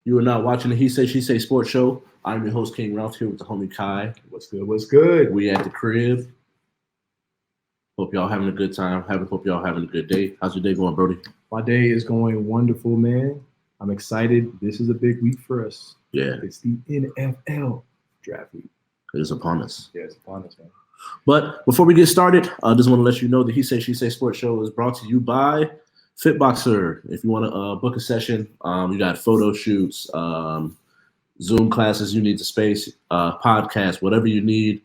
You are now watching the He Say She Say Sports Show. I'm your host, King Ralph, here with the homie Kai. What's good? What's good? We at the crib. Hope y'all having a good time. Hope y'all having a good day. How's your day going, Brody? My day is going wonderful, man. I'm excited. This is a big week for us. Yeah. It's the NFL draft week. It is upon us. Yeah, it's upon us, man. But before we get started, I just want to let you know the He Say She Say Sports Show is brought to you by Fitboxer. If you want to book a session, you got photo shoots, Zoom classes, you need the space, podcast, whatever you need,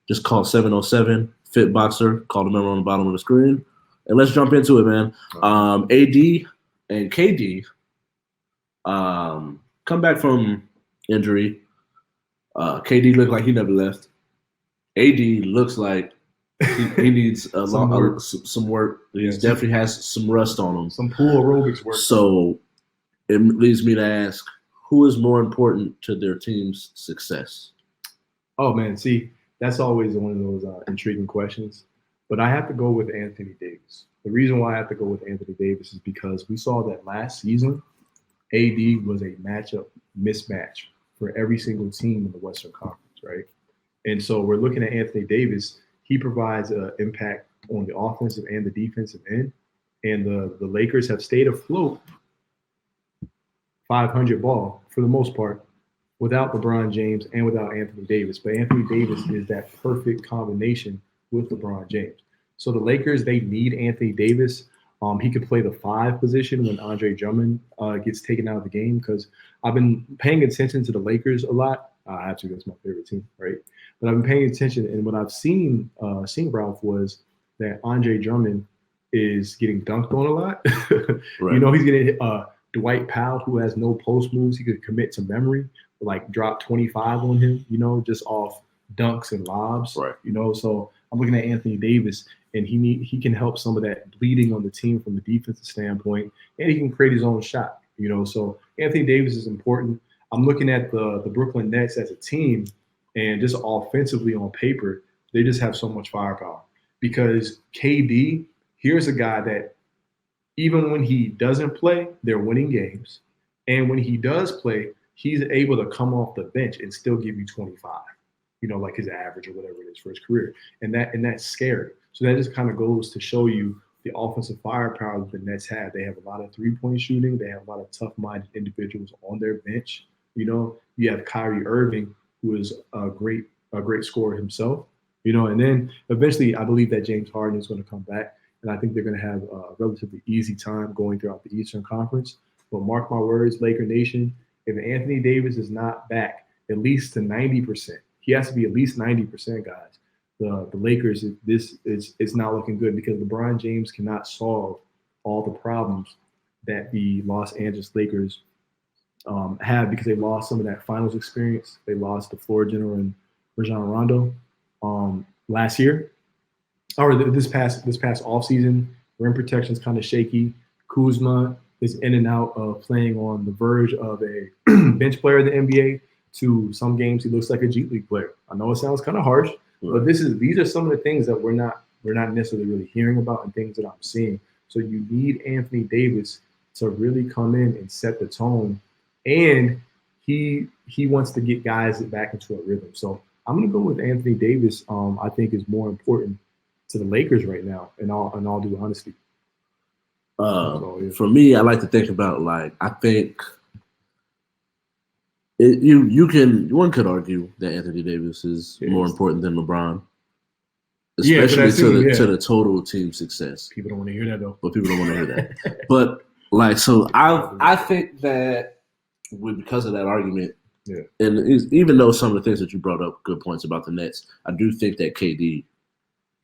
just call 707 Fitboxer. Call the number on the bottom of the screen, and let's jump into it, man. AD and KD come back from injury. KD looked like he never left. AD looks like he needs some work. He definitely has some rust on him. Some pool aerobics work. So it leads me to ask, who is more important to their team's success? Oh, man. See, that's always one of those intriguing questions. But I have to go with Anthony Davis. The reason why I have to go with Anthony Davis is because we saw that last season, AD was a matchup mismatch for every single team in the Western Conference, right? And so we're looking at Anthony Davis. He provides an impact on the offensive and the defensive end. And the Lakers have stayed afloat 500 ball for the most part without LeBron James and without Anthony Davis. But Anthony Davis is that perfect combination with LeBron James. So the Lakers, they need Anthony Davis. He could play the 5 position when Andre Drummond gets taken out of the game, because I've been paying attention to the Lakers a lot. Actually, that's my favorite team, right? But I've been paying attention, and what I've seen Ralph, was that Andre Drummond is getting dunked on a lot. Right. You know, he's getting Dwight Powell, who has no post moves. He could commit to memory, like drop 25 on him, you know, just off dunks and lobs. Right. You know, so I'm looking at Anthony Davis, and he can help some of that bleeding on the team from the defensive standpoint, and he can create his own shot, you know. So Anthony Davis is important. I'm looking at the Brooklyn Nets as a team, and just offensively on paper, they just have so much firepower. Because KD, here's a guy that even when he doesn't play, they're winning games. And when he does play, he's able to come off the bench and still give you 25, you know, like his average or whatever it is for his career. And that's scary. So that just kind of goes to show you the offensive firepower that the Nets have. They have a lot of three-point shooting. They have a lot of tough-minded individuals on their bench. You know, you have Kyrie Irving, who is a great scorer himself, you know, and then eventually I believe that James Harden is going to come back, and I think they're going to have a relatively easy time going throughout the Eastern Conference. But mark my words, Laker Nation, if Anthony Davis is not back at least to 90%, he has to be at least 90%, guys. The Lakers, it's not looking good, because LeBron James cannot solve all the problems that the Los Angeles Lakers have, because they lost some of that finals experience. They lost the floor general and Rajon Rondo last year, or this past offseason. Rim protection's kind of shaky. Kuzma is in and out of playing on the verge of a bench player in the NBA. To some games, he looks like a G League player. I know it sounds kind of harsh, but these are some of the things that we're not necessarily really hearing about, and things that I'm seeing. So you need Anthony Davis to really come in and set the tone. And he wants to get guys back into a rhythm. So I'm going to go with Anthony Davis. I think is more important to the Lakers right now, in all due honesty. For me, I like to think about, like, I think one could argue that Anthony Davis is more important than LeBron, especially to the total team success. People don't want to hear that, though. But people don't want to hear that. But like, so I think that, because of that argument, and even though some of the things that you brought up, good points about the Nets, I do think that KD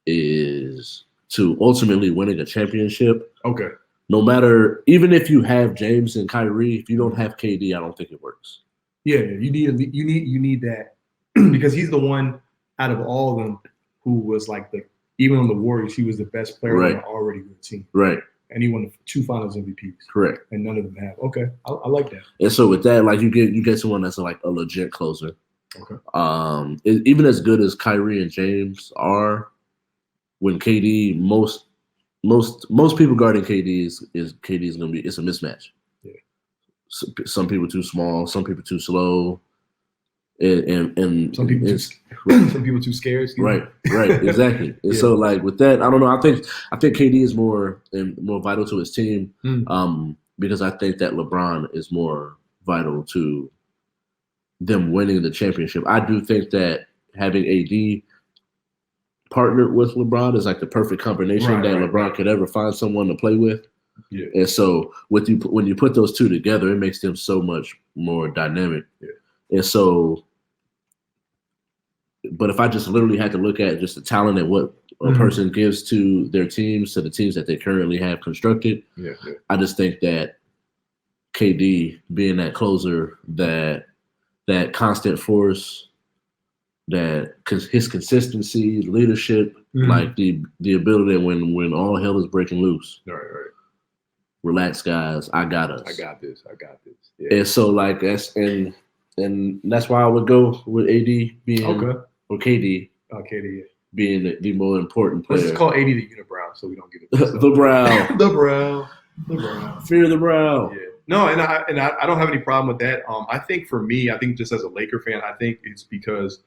is, to ultimately winning a championship. Okay. No matter, even if you have James and Kyrie, if you don't have KD, I don't think it works. Yeah, you need that, because he's the one out of all of them who was like even on the Warriors, he was the best player on an already good team. Right. And he won 2 Finals MVPs. Correct. And none of them have. Okay, I like that. And so with that, like, you get someone that's like a legit closer. Okay. Even as good as Kyrie and James are, when KD, most people guarding KD is KD is going to be, it's a mismatch. Yeah. Some people too small, some people too slow, and some people right. some people too scared. Right, exactly. And Yeah. so, like with that, I don't know. I think KD is more vital to his team, because I think that LeBron is more vital to them winning the championship. I do think that having AD partnered with LeBron is like the perfect combination that LeBron could ever find someone to play with. Yeah. And so when you put those two together, it makes them so much more dynamic. Yeah. And so, but if I just literally had to look at just the talent and what a person gives to their teams, to the teams that they currently have constructed, I just think that KD being that closer, that constant force, that his consistency, leadership, like the ability when all hell is breaking loose. Right. Relax, guys. I got us. I got this. Yeah. And so, like, that's why I would go with AD being or KD. KD being the more important player. Let's just call AD the unibrow, so we don't get it. The brow. The brow. Fear the brow. Yeah. No, and I don't have any problem with that. I think for me, just as a Laker fan, I think it's because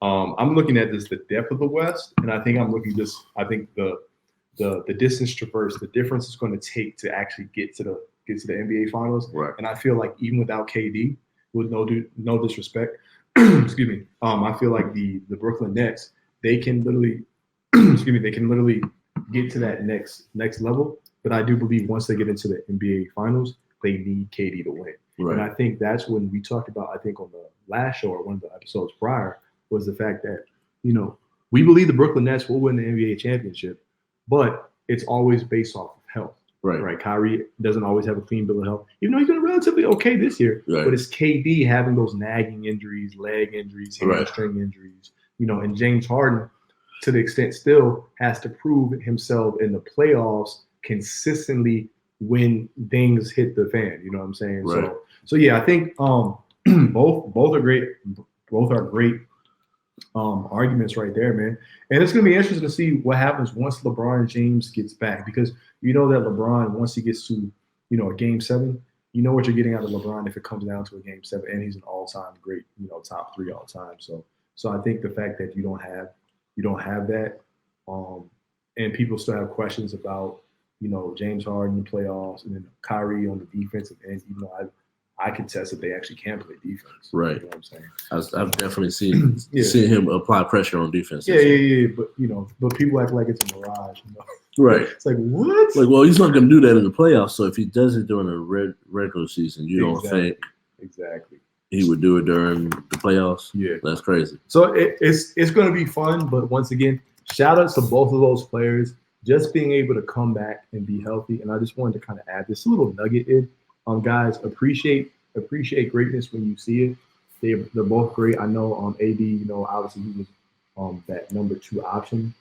I'm looking at the depth of the West, and I think the distance traversed, the difference it's going to take to actually get to the NBA Finals. Right. And I feel like even without KD, with no disrespect, excuse me, I feel like the Brooklyn Nets, they can literally, get to that next level. But I do believe once they get into the NBA Finals, they need KD to win. Right. And I think that's when we talked about, I think on the last show or one of the episodes prior, was the fact that, we believe the Brooklyn Nets will win the NBA championship, but it's always based off of health. Right. Kyrie doesn't always have a clean bill of health, even though he's been relatively okay this year. Right. But it's KD having those nagging injuries, leg injuries, hamstring injuries, and James Harden, to the extent, still has to prove himself in the playoffs consistently when things hit the fan. You know what I'm saying? Right. So yeah, I think both are great. Both are great arguments right there, man. And it's going to be interesting to see what happens once LeBron James gets back, because that LeBron, once he gets to, a game 7, what you're getting out of LeBron if it comes down to a game 7, and he's an all-time great, top 3 all time. So I think the fact that you don't have that, and people still have questions about, James Harden in the playoffs, and then Kyrie on the defensive end, even though I contest that they actually can play defense. Right. You know what I'm saying? I've definitely seen him apply pressure on defense. Yeah. But people act like it's a mirage. Right. It's like, what? Like, well, he's not going to do that in the playoffs. So if he does it during a regular season, you don't think he would do it during the playoffs? Yeah. That's crazy. So it's going to be fun. But once again, shout outs to both of those players just being able to come back and be healthy. And I just wanted to kind of add this little nugget in. Guys, appreciate greatness when you see it. They're both great. I know AD, obviously he was that number 2 option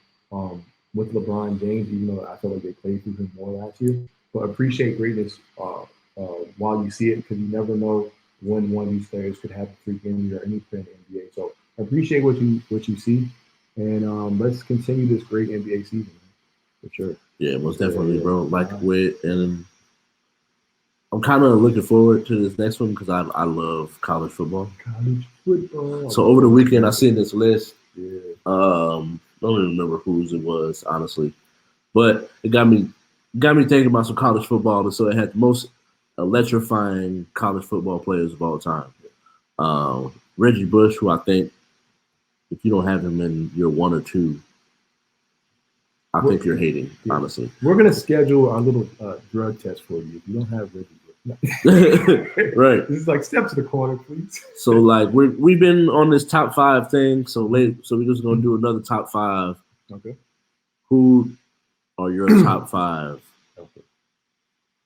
with LeBron James, even though I feel like they played through him more last year. But appreciate greatness while you see it, because you never know when one of these players could have a freak injury or anything in the NBA. So appreciate what you see, and let's continue this great NBA season, for sure. Yeah, most definitely, bro. And I'm kind of looking forward to this next one because I love college football. So over the weekend, I seen this list. Yeah. Don't even remember whose it was, honestly, but it got me thinking about some college football. And so it had the most electrifying college football players of all time. Reggie Bush, who I think if you don't have him in your 1 or 2, I think you're hating, honestly. We're going to schedule our little drug test for you if you don't have Reggie Bush. Right. This is like, step to the corner, please. So like we've been on this top 5 thing. So we're just gonna do another top 5. Okay. Who are your top 5? Okay.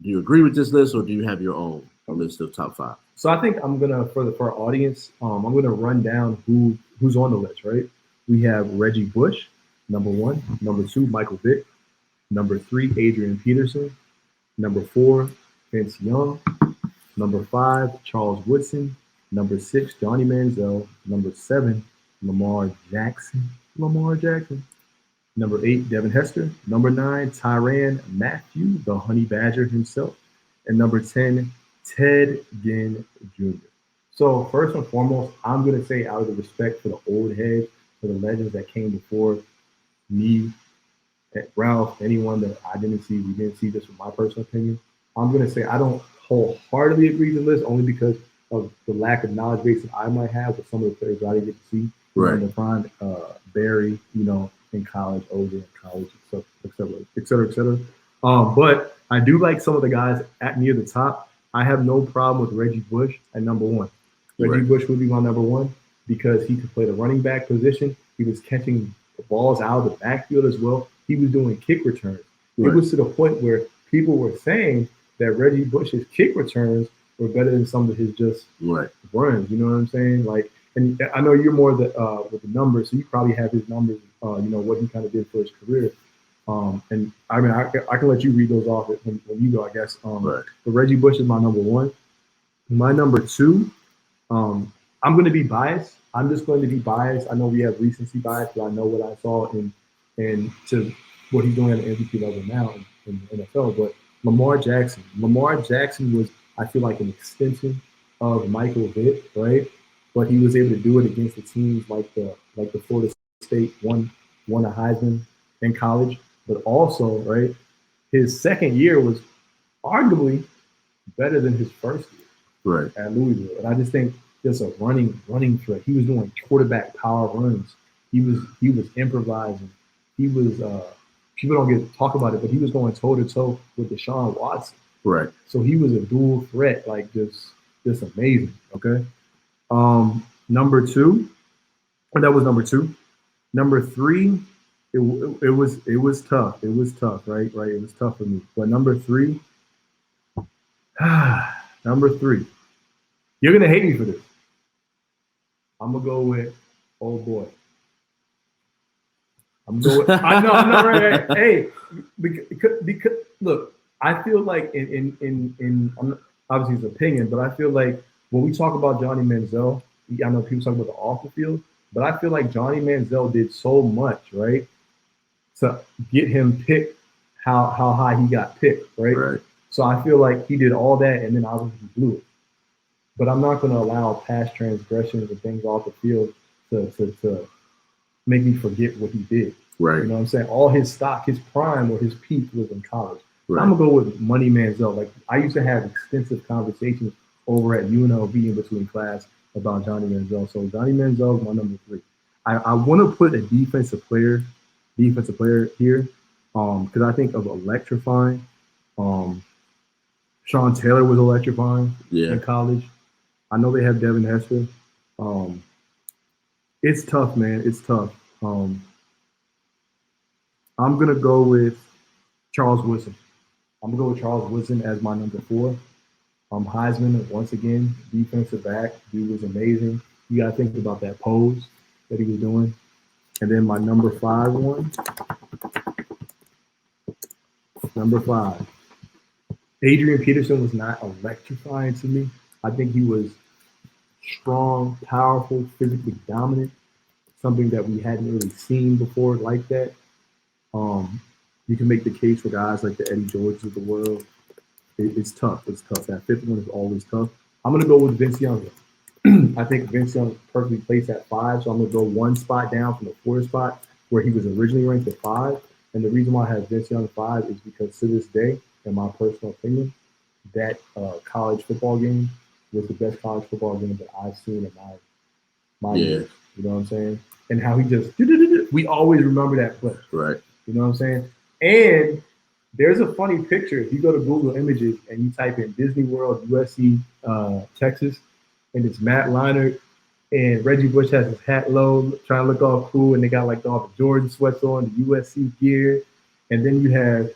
Do you agree with this list, or do you have your own list of top 5? So I think I'm gonna for our audience, I'm gonna run down who's on the list. Right. We have Reggie Bush, number 1. Number 2, Michael Vick. Number 3, Adrian Peterson. Number 4, Vince Young. Number 5, Charles Woodson. Number 6, Johnny Manziel. Number 7, Lamar Jackson. Number 8, Devin Hester. Number 9, Tyrann Mathieu, the Honey Badger himself. And number 10, Ted Ginn Jr. So first and foremost, I'm gonna say out of the respect for the old heads, for the legends that came before me, Ralph, anyone that I didn't see, we didn't see this from my personal opinion. I'm gonna say I don't wholeheartedly agree to this only because of the lack of knowledge base that I might have with some of the players that I didn't get to see. Right. In the prime, Barry, in college, OJ in college, et cetera, et cetera, et cetera. But I do like some of the guys at near the top. I have no problem with Reggie Bush at number one. Reggie Bush would be my number one because he could play the running back position. He was catching the balls out of the backfield as well. He was doing kick returns. It was to the point where people were saying that Reggie Bush's kick returns were better than some of his just runs. You know what I'm saying? Like, and I know you're more with the numbers, so you probably have his numbers. What he kind of did for his career. And I mean, I can let you read those off when you go, I guess. But Reggie Bush is my number one. My number two, I'm going to be biased. I'm just going to be biased. I know we have recency bias, but I know what I saw and to what he's doing at the MVP level now in the NFL. But Lamar Jackson was, I feel like, an extension of Michael Vick, right? But he was able to do it against the teams like the Florida State won a Heisman in college, but also, right, his second year was arguably better than his first year at Louisville. And I just think just a running threat. He was doing quarterback power runs. He was improvising. He was people don't get to talk about it, but he was going toe to toe with Deshaun Watson. Right. So he was a dual threat, like just amazing. Okay. Number two, and that was number two. Number three, it was tough. It was tough, right? It was tough for me. But number three, you're gonna hate me for this. I'm gonna go with old boy. I'm going. I know, right? Hey, because look, I feel like in obviously his opinion, but I feel like when we talk about Johnny Manziel, I know people talk about the off the field, but I feel like Johnny Manziel did so much, right, to get him picked how high he got picked, right? So I feel like he did all that, and then obviously he blew it. But I'm not going to allow past transgressions and things off the field to make me forget what he did. Right. You know what I'm saying? All his stock, his prime or his peak was in college. Right. I'm going to go with Money Manziel. Like, I used to have extensive conversations over at UNLV in between class about Johnny Manziel. So Johnny Manziel is my number three. I want to put a defensive player here because I think of electrifying. Sean Taylor was electrifying in college. I know they have Devin Hester. It's tough, man. It's tough. I'm going to go with Charles Woodson. I'm going to go with Charles Woodson as my number four. Heisman, once again, defensive back. He was amazing. You got to think about that pose that he was doing. And then my number five. Adrian Peterson was not electrifying to me. I think he was strong, powerful, physically dominant, something that we hadn't really seen before like that. You can make the case for guys like the Eddie Georges of the world. It's tough. It's tough. That fifth one is always tough. I'm going to go with Vince Young. I think Vince Young perfectly placed at 5, so I'm going to go one spot down from the 4th spot where he was originally ranked at 5. And the reason why I have Vince Young 5 is because to this day, in my personal opinion, that college football game was the best college football game that I've seen in my years. You know what I'm saying? And how he just we always remember that play. Right. You know what I'm saying? And there's a funny picture. If you go to Google Images and you type in Disney World, USC, Texas, and it's Matt Leinart and Reggie Bush has his hat low, trying to look all cool, and they got like all the Jordan sweats on, the USC gear, and then you have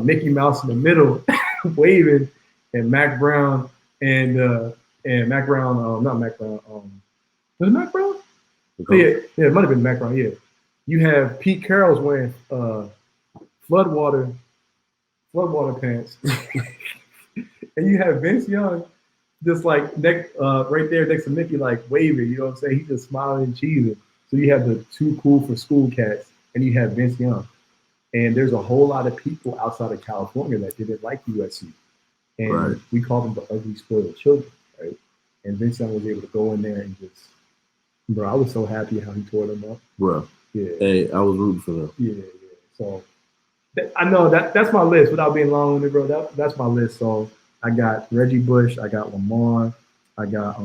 Mickey Mouse in the middle waving, and Mac Brown not Mac Brown. Was it Mac Brown? Yeah, it might have been Mac Brown. Yeah, you have Pete Carroll's wearing floodwater pants, and you have Vince Young just like right there next to Mickey, like waving. You know what I'm saying? He's just smiling and cheesing. So you have the too cool for school cats, and you have Vince Young. And there's a whole lot of people outside of California that didn't like USC. and Right. we called them the ugly spoiled children, right? And Vincent was able to go in there and just, bro, I was so happy how he tore them up. Bro, Yeah, hey, I was rooting for them. yeah. So I know that's my list without being long-winded, bro. That's my list. So I got Reggie Bush, I got Lamar, I got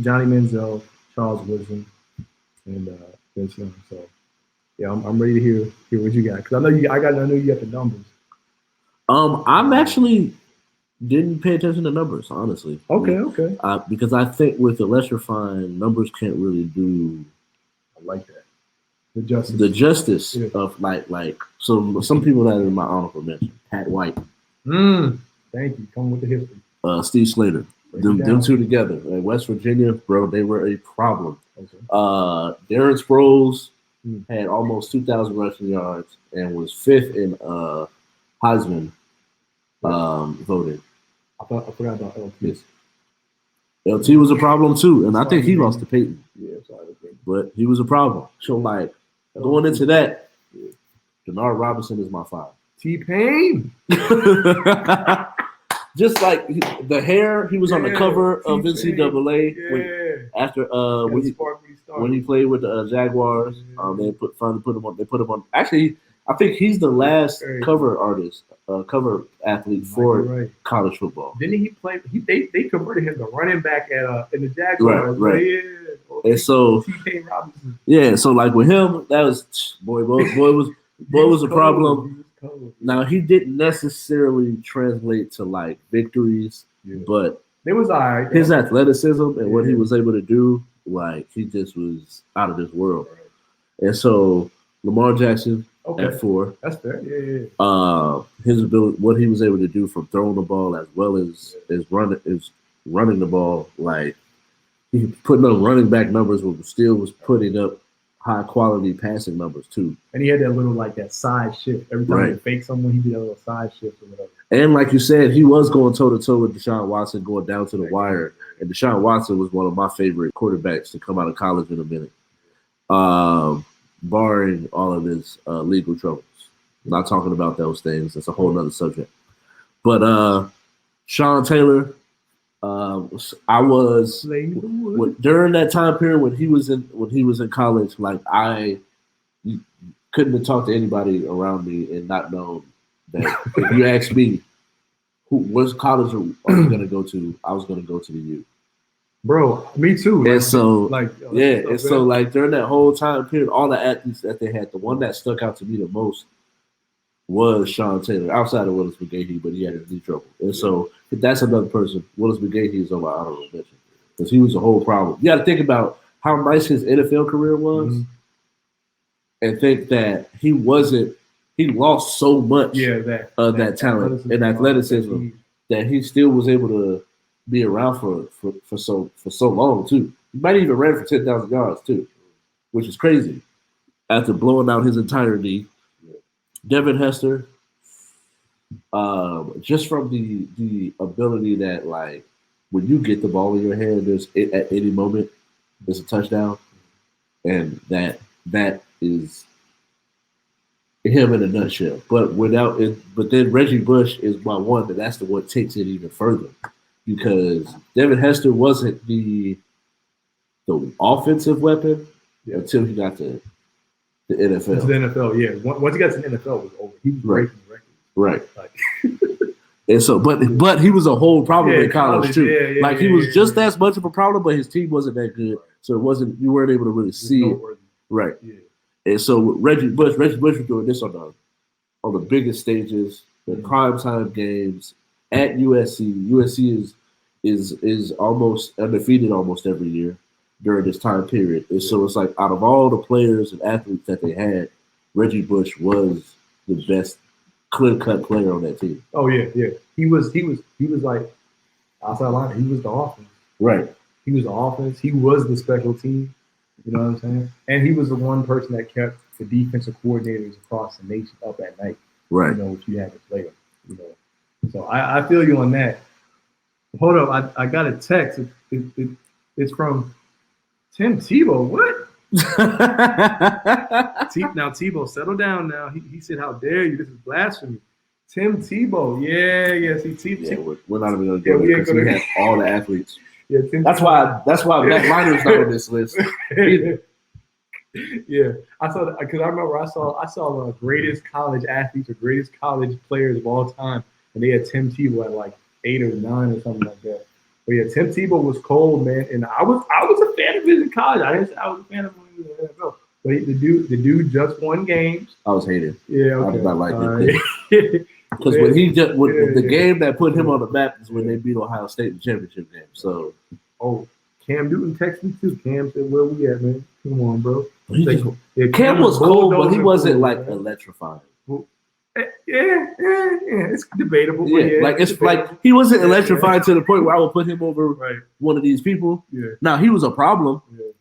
Johnny Manziel, Charles Woodson, and Vince Young. So yeah, I'm ready to hear what you got because I know you got the numbers. I'm actually didn't pay attention to numbers, honestly. Okay. Because I think with the less refined, numbers can't really do I like that. The justice Yeah. of like so some people that are in my honorable mention, Pat White, Thank you. Come with the history. Steve Slater. Them two together. In West Virginia, bro, they were a problem. Okay. Darren Sproles Mm. had almost 2,000 rushing yards and was fifth in Heisman voting. I forgot about LT. Yes. LT was a problem too, and I think he lost to Peyton. Yeah, sorry. But he was a problem. So like going into that, Denard Robinson is my 5. T-Pain. Just like the hair, he was on the cover of NCAA after when he played with the Jaguars. They put him on. They put him on. Actually, I think he's the last cover artist, cover athlete for college football. Didn't he play? They converted him to running back in the Jaguars. Right. Yeah. And so T-Pain Robinson. Yeah, so like with him, that was boy was a problem. Now he didn't necessarily translate to like victories, but it was all right. His athleticism and what he was able to do, like he just was out of this world. And so Lamar Jackson at 4. That's fair. Yeah. His ability, what he was able to do from throwing the ball as well as running the ball, like he putting up running back numbers, but still was putting up high quality passing numbers too. And he had that little like that side shift. Every time he fake someone, he did a little side shift or whatever. And like you said, he was going toe to toe with Deshaun Watson, going down to the wire. And Deshaun Watson was one of my favorite quarterbacks to come out of college in a minute, barring all of his legal troubles. Not talking about those things. That's a whole other subject. But Sean Taylor, I was during that time period when he was in college. Like I couldn't have talked to anybody around me and not known that if you ask me what college are you going to go to, I was going to go to the U. Bro, me too. And so like during that whole time period, all the athletes that they had, the one that stuck out to me the most was Sean Taylor, outside of Willis McGahee, but he had his knee trouble. And so if that's another person, Willis McGahee is on my honorable mention because he was a whole problem. You got to think about how nice his NFL career was and think that he lost so much of that talent and athleticism that he still was able to be around for so long too. He might even ran for 10,000 yards too, which is crazy after blowing out his entire knee. Devin Hester, just from the ability that like when you get the ball in your hand, there's at any moment there's a touchdown, and that is him in a nutshell. But without it, but then Reggie Bush is my one, but that's the one takes it even further because Devin Hester wasn't the offensive weapon until he got to the NFL. It's the NFL, yeah. Once he got to the NFL, it was over. He was breaking records. Right. And so, but he was a whole problem in college too. He was just as much of a problem, but his team wasn't that good, so you weren't able to really see it. Right. Yeah. And so Reggie Bush was doing this on the biggest stages, the primetime games at USC. USC is almost undefeated almost every year during this time period. And so it's like out of all the players and athletes that they had, Reggie Bush was the best clear-cut player on that team. Oh yeah. He was like outside line. He was the offense. Right. He was the offense. He was the special team. You know what I'm saying? And he was the one person that kept the defensive coordinators across the nation up at night. Right. You know, if you had to play them. You know. So I feel you on that. Hold up, I got a text. It's from Tim Tebow. What? Now Tebow, settle down now. He said, "How dare you? This is blasphemy." Tim Tebow. Yeah. See, Yeah, we're not even going to Yeah, go we there ain't because he gonna- has all the athletes. Yeah, Tim That's why Matt Miner's not on this list. Yeah, I saw that because I remember I saw the greatest college athletes or greatest college players of all time, and they had Tim Tebow at like 8 or 9 or something like that. But yeah, Tim Tebow was cold, man, and I was a fan of his in college. I didn't say I was a fan of him in the NFL, but the dude just won games. I was hated. Yeah, okay. I did not like him. Right. Because when he just the Yeah. game that put him on the map is when they beat Ohio State in the championship game. So Cam Newton texted me too. Cam said, "Where we at, man? Come on, bro." Cam was cold, but he wasn't like man. electrifying. Yeah, it's debatable. Yeah, like it's debatable. Like he wasn't electrifying to the point where I would put him over one of these people. Yeah. Now he was a problem. Yeah.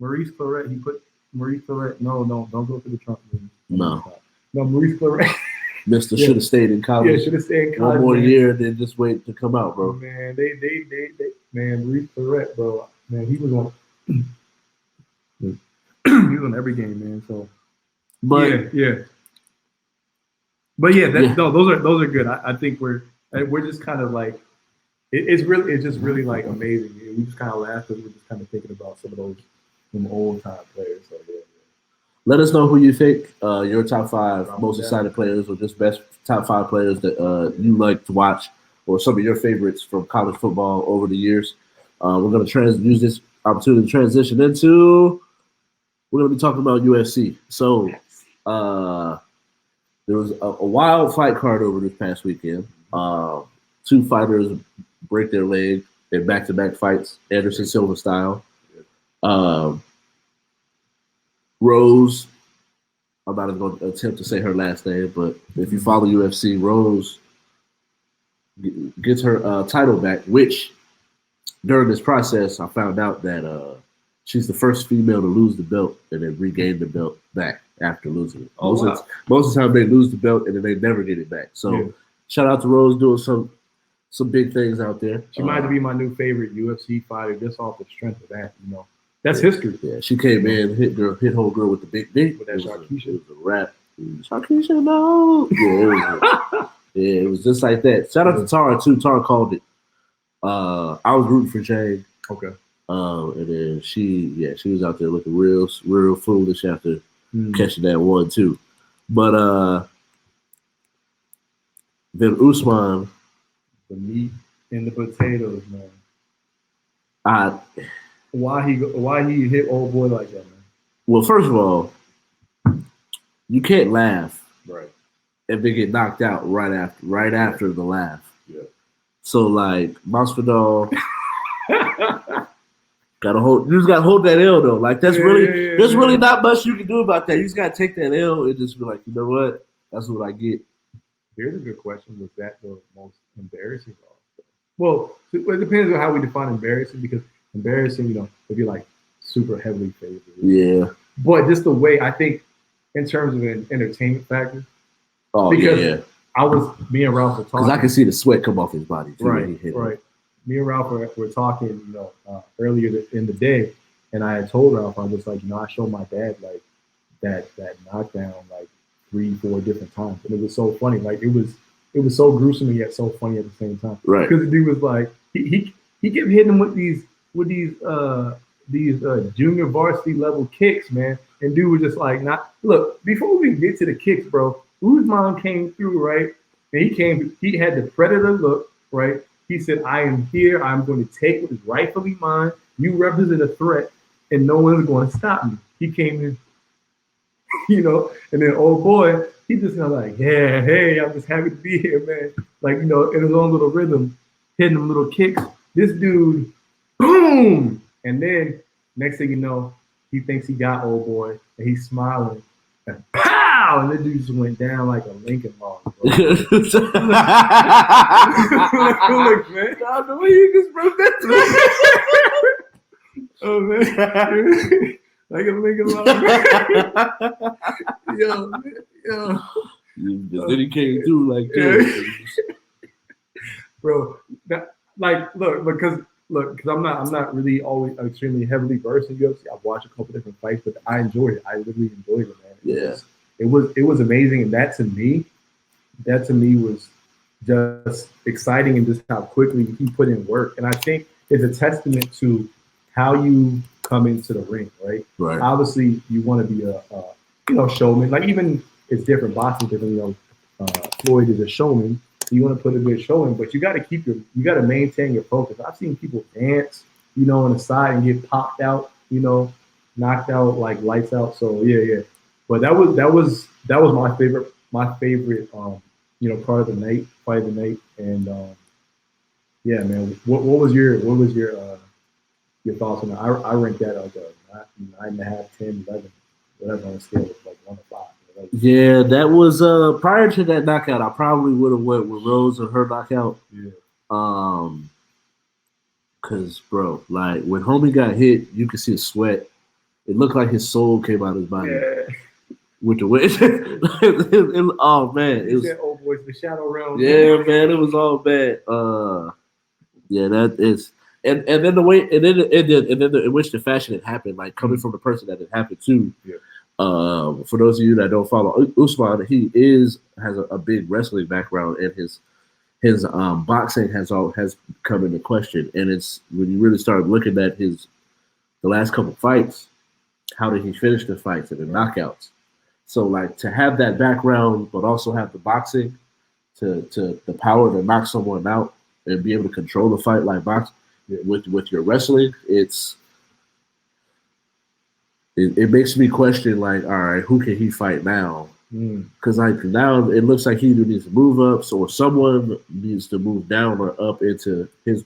Maurice Claret, he put Maurice Claret. No, don't go for the Trump movie. No, Maurice Claret. Mister should have stayed in college. Yeah, should have stayed in college. One more year, and then just wait to come out, bro. Man, they man, Maurice Claret, bro. Man, he was on. He was on every game, man. So, but yeah. But yeah, no, those are good. I think we're just kind of like it's just really like amazing. We just kind of laugh because we're just kind of thinking about some of those old time players. So yeah. Let us know who you think your top 5 most excited players, or just best top 5 players that you like to watch, or some of your favorites from college football over the years. We're going to use this opportunity to transition into. We're going to be talking about UFC. So there was a wild fight card over this past weekend. 2 fighters break their leg in back-to-back fights, Anderson Silva style. Rose, I'm not even going to attempt to say her last name, but if you follow UFC, Rose gets her title back, which during this process, I found out that she's the first female to lose the belt and then regain the belt back after losing it. Most of the time they lose the belt and then they never get it back. So shout out to Rose doing some big things out there. She might be my new favorite UFC fighter just off the strength of that, you know. That's history. Yeah, she came in, hit whole girl with the big dick. With that Sharkeisha. It was a rap. Sharkeisha, no. Yeah, it was just like that. Shout out to Tara too. Tara called it. I was rooting for Jane. Okay. And then she was out there looking real foolish after catching that 1-2. But then Usman, the meat and the potatoes, man. Why he hit old boy like that, man? Well, first of all, you can't laugh, right? If they get knocked out right after the laugh. Yeah. So like Masvidal, you just gotta hold that L though. Like there's really not much you can do about that. You just gotta take that L and just be like, you know what? That's what I get. Here's a good question: was that the most embarrassing loss? Well, it depends on how we define embarrassing, because embarrassing, you know, would be like super heavily favored. Yeah. But just the way, I think, in terms of an entertainment factor. Oh, because me and Ralph were talking. Because I can see the sweat come off his body too. Right. Me and Ralph were talking, you know, earlier in the day, and I had told Ralph, I was like, you know, I showed my dad like that knockdown like 3-4 different times, and it was so funny. Like it was so gruesome and yet so funny at the same time. Right. Because the dude was like, he kept hitting him with these junior varsity level kicks, man. And dude was just like, look, before we get to the kicks, bro, Usman came through, right? And he had the predator look, right? He said, I am here. I'm going to take what is rightfully mine. You represent a threat, and no one's going to stop me. He came in, you know, and then old boy, he just kind of like, yeah, hey, I'm just happy to be here, man. Like, you know, in his own little rhythm, hitting them little kicks. This dude, boom! And then next thing you know, he thinks he got old boy, and he's smiling, and pow! And the dude just went down like a Lincoln log. Look, man. God, the way you just broke that. Oh man, like a Lincoln log. Yo. Then he came through like this. Bro, because I'm not really always extremely heavily versed in UFC. I've watched a couple different fights, but I enjoyed it. I literally enjoyed it, man. Yeah. It was amazing, and that to me that to me was just exciting, and just how quickly he put in work. And I think it's a testament to how you come into the ring, right? Right. Obviously, you want to be a showman. Like, even it's different, boxing different. Floyd is a showman. So you want to put a good show in, but you got to maintain your focus. I've seen people dance, on the side and get popped out, knocked out like lights out. So yeah. But that was my favorite part of the night, fight of the night. And yeah, man. What was your thoughts on that? I ranked that like a 9.5, 10, 11, whatever, on a scale of like 1 to 5. Yeah, that was prior to that knockout. I probably would have went with Rose or her knockout. Yeah. Cause bro, like when homie got hit, you could see his sweat. It looked like his soul came out of his body. Yeah. With the wind. Oh man, it was old boys, the shadow realm. Yeah, man, it was all bad. Yeah, that is, and then the way, and then in which the fashion it happened, like coming from the person that it happened to. Yeah. For those of you that don't follow Usman, he has a big wrestling background, and his boxing has come into question. And it's when you really start looking at the last couple fights, how did he finish the fights and the knockouts? So like to have that background, but also have the boxing to the power to knock someone out and be able to control the fight like boxing with your wrestling, it makes me question, like, all right, who can he fight now? Because like now it looks like he either needs to move up, or someone needs to move down or up into his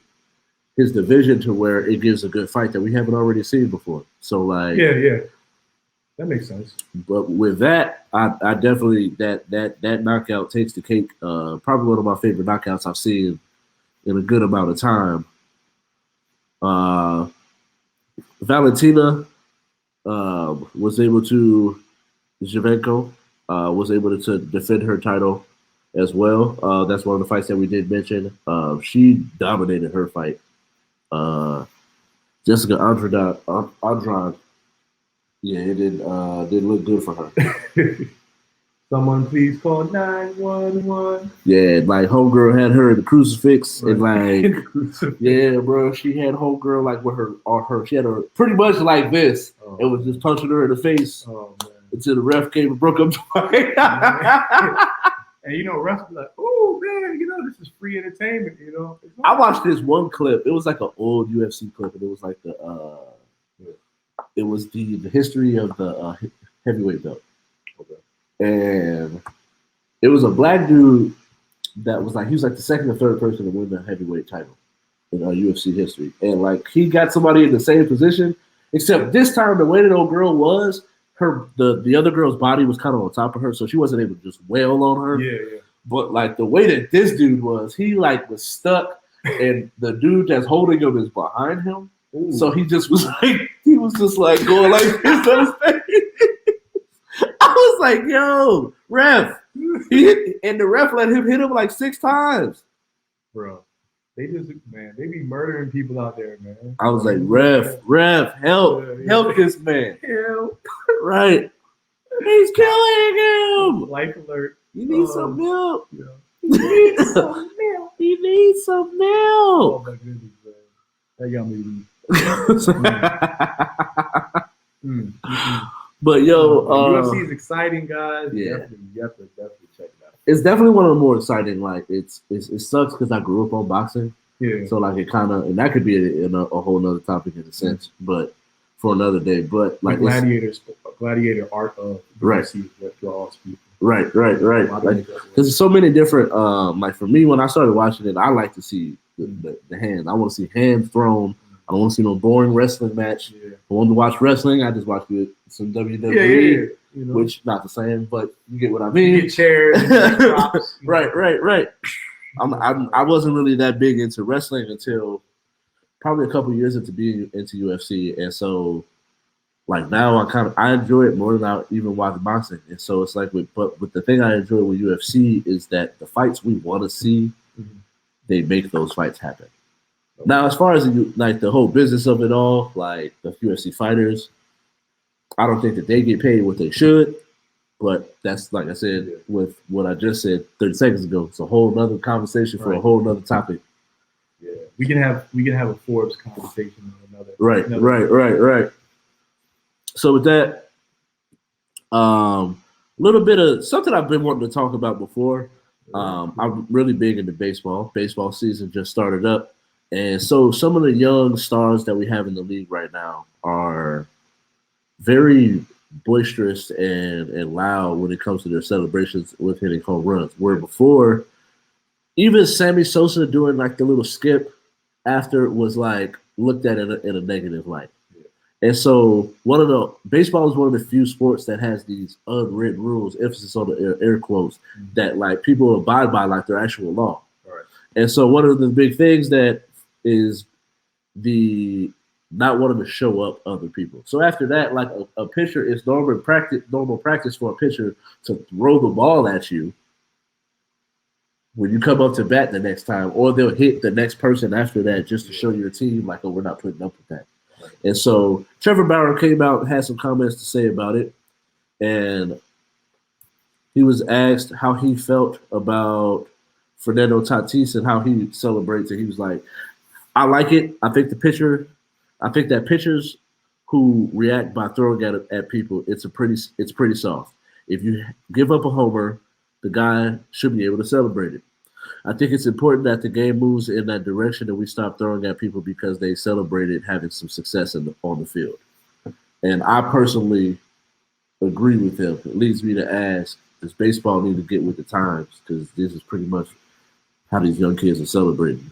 division to where it gives a good fight that we haven't already seen before. So like, yeah, that makes sense. But with that, I definitely that knockout takes the cake. Probably one of my favorite knockouts I've seen in a good amount of time. Valentina was able to Shevchenko was able to defend her title as well. That's one of the fights that we did mention. She dominated her fight. Jessica Andrade. Yeah, it didn't look good for her. Someone please call 911. Yeah, like homegirl had her in the crucifix, right. And like, yeah, bro, she had homegirl like with she had her pretty much like this. It was just punching her in the face until the ref came and broke up the fight. And refs be like, oh man, this is free entertainment. I watched this one clip. It was like an old UFC clip, and it was like it was the history of the heavyweight belt. Okay. And it was a black dude that was like, he was like the second or third person to win the heavyweight title in UFC history. And like, he got somebody in the same position, except this time the way that old girl was, the other girl's body was kind of on top of her, so she wasn't able to just wail on her. Yeah. But like the way that this dude was, he like was stuck, and the dude that's holding him is behind him. Ooh. So he just was like going like this on his face. I was like, yo, ref. And the ref let him hit him like 6 times. Bro, they be murdering people out there, man. I was like, ref, help this man. Help. Right. He's killing him. Life alert. You need some milk. Yeah. You need some milk. You need some milk. Oh my goodness, man. That got me weak. But yo, UFC is exciting, guys. Yeah, definitely check it out. It's definitely one of the more exciting. Like it sucks because I grew up on boxing. Yeah. So like it kind of, and that could be a whole nother topic in a sense, but for another day. But like gladiator art of UFC is what draws people. Right. Like, because there's so many different. Like for me, when I started watching it, I like to see the hands. I want to see hands thrown. I don't want to see no boring wrestling match. Yeah. I want to watch wrestling. I just watch some WWE, which not the same, but you get what I mean. You get chairs, props, right. I wasn't really that big into wrestling until probably a couple years into being into UFC, and so like now I enjoy it more than I even watch boxing. And so it's like but the thing I enjoy with UFC is that the fights we want to see, they make those fights happen. Now, as far as like the whole business of it all, like the UFC fighters, I don't think that they get paid what they should. But that's like I said with what I just said 30 seconds ago. It's a whole nother conversation for a whole nother topic. Yeah, we can have a Forbes conversation on another. Right. So with that, a little bit of something I've been wanting to talk about before. I'm really big into baseball. Baseball season just started up, and so some of the young stars that we have in the league right now are very boisterous and loud when it comes to their celebrations with hitting home runs. Where before, even Sammy Sosa doing like the little skip after it was like looked at in a negative light. And so baseball is one of the few sports that has these unwritten rules, emphasis on the air quotes, that like people abide by like their actual law. Right. And so one of the big things that is the not wanting to show up other people. So after that, like a pitcher, it's normal practice for a pitcher to throw the ball at you when you come up to bat the next time, or they'll hit the next person after that just to show your team like, oh, we're not putting up with that. And so Trevor Bauer came out and had some comments to say about it. And he was asked how he felt about Fernando Tatis and how he celebrates it. He was like, I like it. I think that pitchers who react by throwing at people, it's pretty soft. If you give up a homer, the guy should be able to celebrate it. I think it's important that the game moves in that direction and we stop throwing at people because they celebrated having some success on the field. And I personally agree with him. It leads me to ask, does baseball need to get with the times? Because this is pretty much how these young kids are celebrating.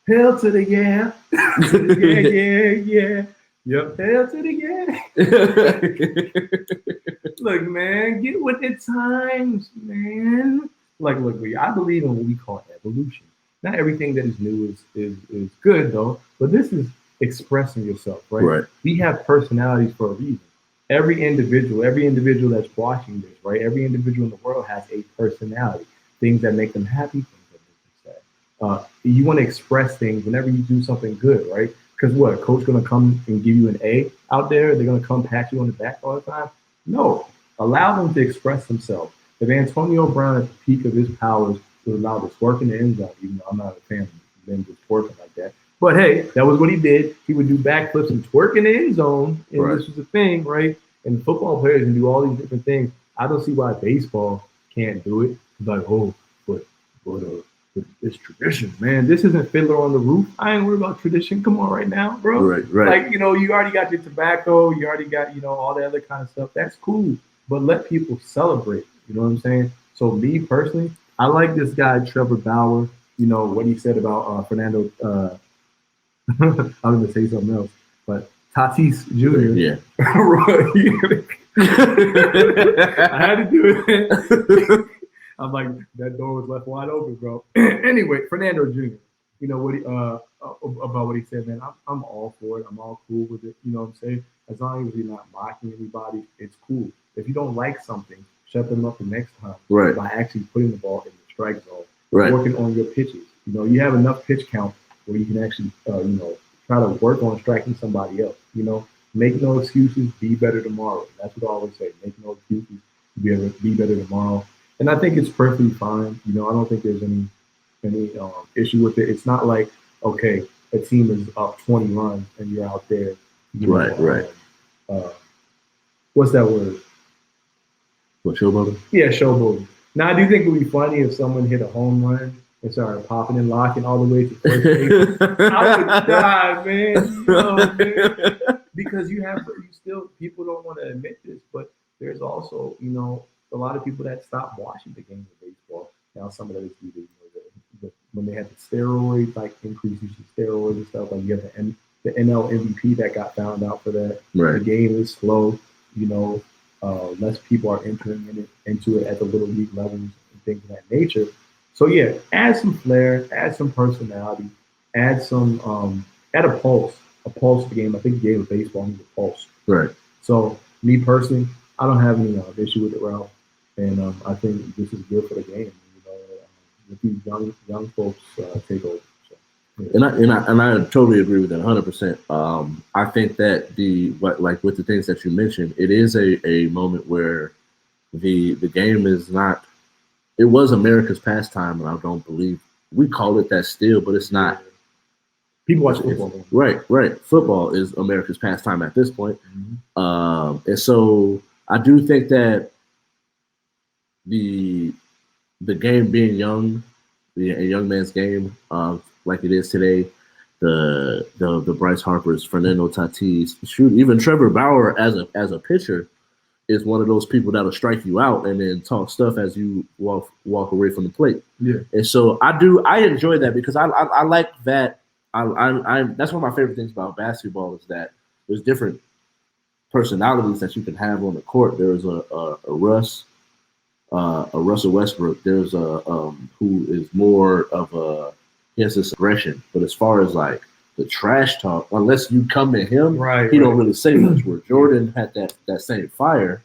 Hell to the yeah. yeah. Yep. Hell to the yeah. Look, man, get with the times, man. Look, I believe in what we call evolution. Not everything that is new is good, though, but this is expressing yourself, right? We have personalities for a reason. Every individual that's watching this, right? Every individual in the world has a personality. Things that make them happy, things that make them sad. You want to express things whenever you do something good, right? Because what? A coach going to come and give you an A out there? They're going to come pat you on the back all the time? No. Allow them to express themselves. If Antonio Brown at the peak of his powers was allowed to twerk in the end zone, even though I'm not a fan of them just twerking like that. But hey, that was what he did. He would do backflips and twerk in the end zone, and this was a thing, right? And football players can do all these different things. I don't see why baseball can't do it. Like, but it's tradition, man. This isn't Fiddler on the Roof. I ain't worried about tradition. Come on right now, bro. Right. Like, you already got your tobacco. You already got, all the other kind of stuff. That's cool. But let people celebrate. You know what I'm saying? So me personally, I like this guy, Trevor Bauer, what he said about Fernando. I was going to say something else, but Tatis Jr. Yeah. I had to do it. I'm like, that door was left wide open, bro. Anyway, Fernando Jr., what about what he said, man, I'm all for it. I'm all cool with it. You know what I'm saying? As long as you're not mocking anybody, it's cool. If you don't like something, shut them up the next time by actually putting the ball in the strike zone, working on your pitches. You have enough pitch count where you can actually, try to work on striking somebody else. Make no excuses, be better tomorrow. That's what I always say. Make no excuses, be better tomorrow. And I think it's perfectly fine. I don't think there's any issue with it. It's not like, okay, a team is up 20 runs and you're out there. What's that word? What, showboating? Yeah, showboating. Now, I do think it would be funny if someone hit a home run and started popping and locking all the way to first base. I would die, man. Because people don't want to admit this, but there's also, a lot of people that stop watching the game of baseball. Now, some of that is due to when they had the steroids, like increased use of steroids and stuff. Like you have the NL MVP that got found out for that. Right. The game is slow. Less people are entering into it at the little league levels and things of that nature. So yeah, add some flair, add some personality, add some add a pulse to the game. I think the game of baseball needs a pulse. Right. So me personally, I don't have any issue with it, Ralph, and I think this is good for the game. With these young folks take over. So, yeah. And I totally agree with that 100%. I think that with the things that you mentioned, it is a moment where the game is not. It was America's pastime, and I don't believe we call it that still, but it's not. People watch football. Right. Football is America's pastime at this point. Mm-hmm. And so I do think that the game being young, a young man's game, like it is today, the Bryce Harpers, Fernando Tatis, shoot, even Trevor Bauer as a pitcher is one of those people that'll strike you out and then talk stuff as you walk away from the plate. Yeah. And so I enjoy that because I like that. I that's one of my favorite things about basketball is that there's different personalities that you can have on the court. There's a Russell Westbrook. There's a who is more of he has this aggression, but as far as like the trash talk, unless you come at him, he don't really say much. Where Jordan had that same fire,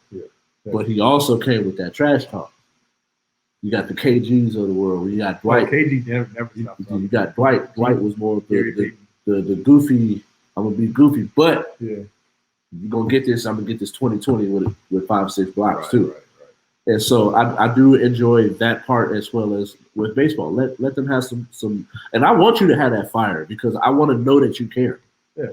but he also came with that trash talk. You got the KGs of the world. You got Dwight. KG never stopped. You got Dwight. Dwight was more of the goofy. I'm gonna be goofy, but you're gonna get this. I'm gonna get this 2020 with 5-6 blocks too. Right. And so I do enjoy that part as well as with baseball. Let them have some, and I want you to have that fire because I want to know that you care. Yeah.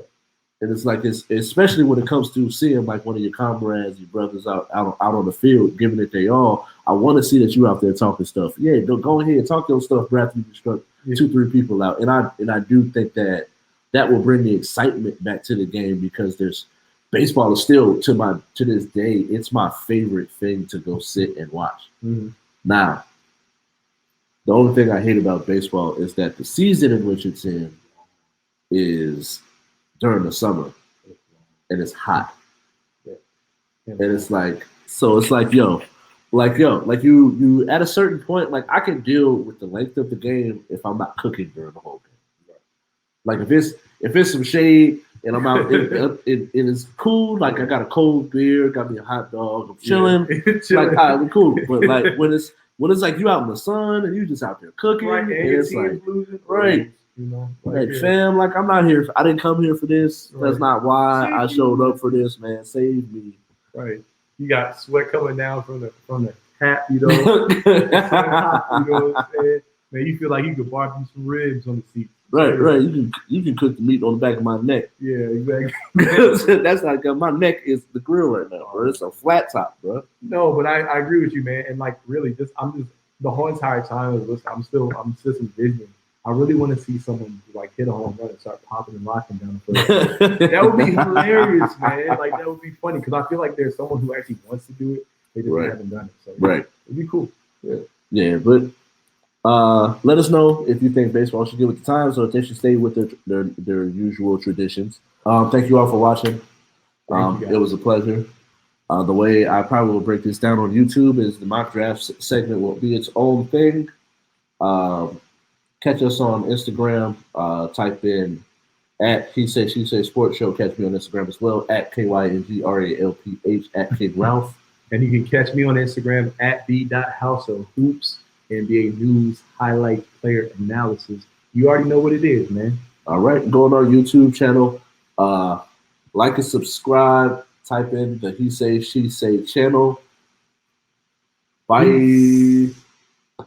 And it's like this, especially when it comes to seeing like one of your comrades, your brothers out on the field, giving it they all. I want to see that you out there talking stuff. Yeah, go ahead and talk your stuff, bro, after you struck 2-3 people out. And I do think that will bring the excitement back to the game because baseball is still to this day, it's my favorite thing to go sit and watch. Mm-hmm. Now, the only thing I hate about baseball is that the season in which it's in is during the summer, and it's hot, and it's like you at a certain point, like I can deal with the length of the game if I'm not cooking during the whole game. Like if it's some shade and I'm out, it is cool. Like I got a cold beer, got me a hot dog, I'm chilling. Like all right, we're cool. But like when it's like you out in the sun and you just out there cooking, and it's like you know, like fam, like I'm not here. I didn't come here for this. That's not why I showed up for this, man. Save me. Right. You got sweat coming down from the hat, you know. You know what I'm saying? Man, you feel like you could barbecue some ribs on the seat. Right. You can cook the meat on the back of my neck. Yeah, exactly. That's like my neck is the grill right now, bro. It's a flat top, bro. No, but I agree with you, man. And like really, I'm just the whole entire time I'm still envisioning. I really want to see someone like hit a home run and start popping and locking down the foot. That would be hilarious, man. Like that would be funny because I feel like there's someone who actually wants to do it. They just haven't done it. So it'd be cool. Yeah, but let us know if you think baseball should get with the times or if they should stay with their usual traditions. Thank you all for watching. It was a pleasure. The way I probably will break this down on YouTube is the mock draft segment will be its own thing. Catch us on Instagram. Type in at He Say She Say Sports Show. Catch me on Instagram as well at KYNGRALPH at King Ralph. And you can catch me on Instagram at b.houseofhoops. NBA news, highlight, player analysis. You already know what it is, man. All right, go on our YouTube channel. Like and subscribe. Type in the He Say She Say channel. Bye.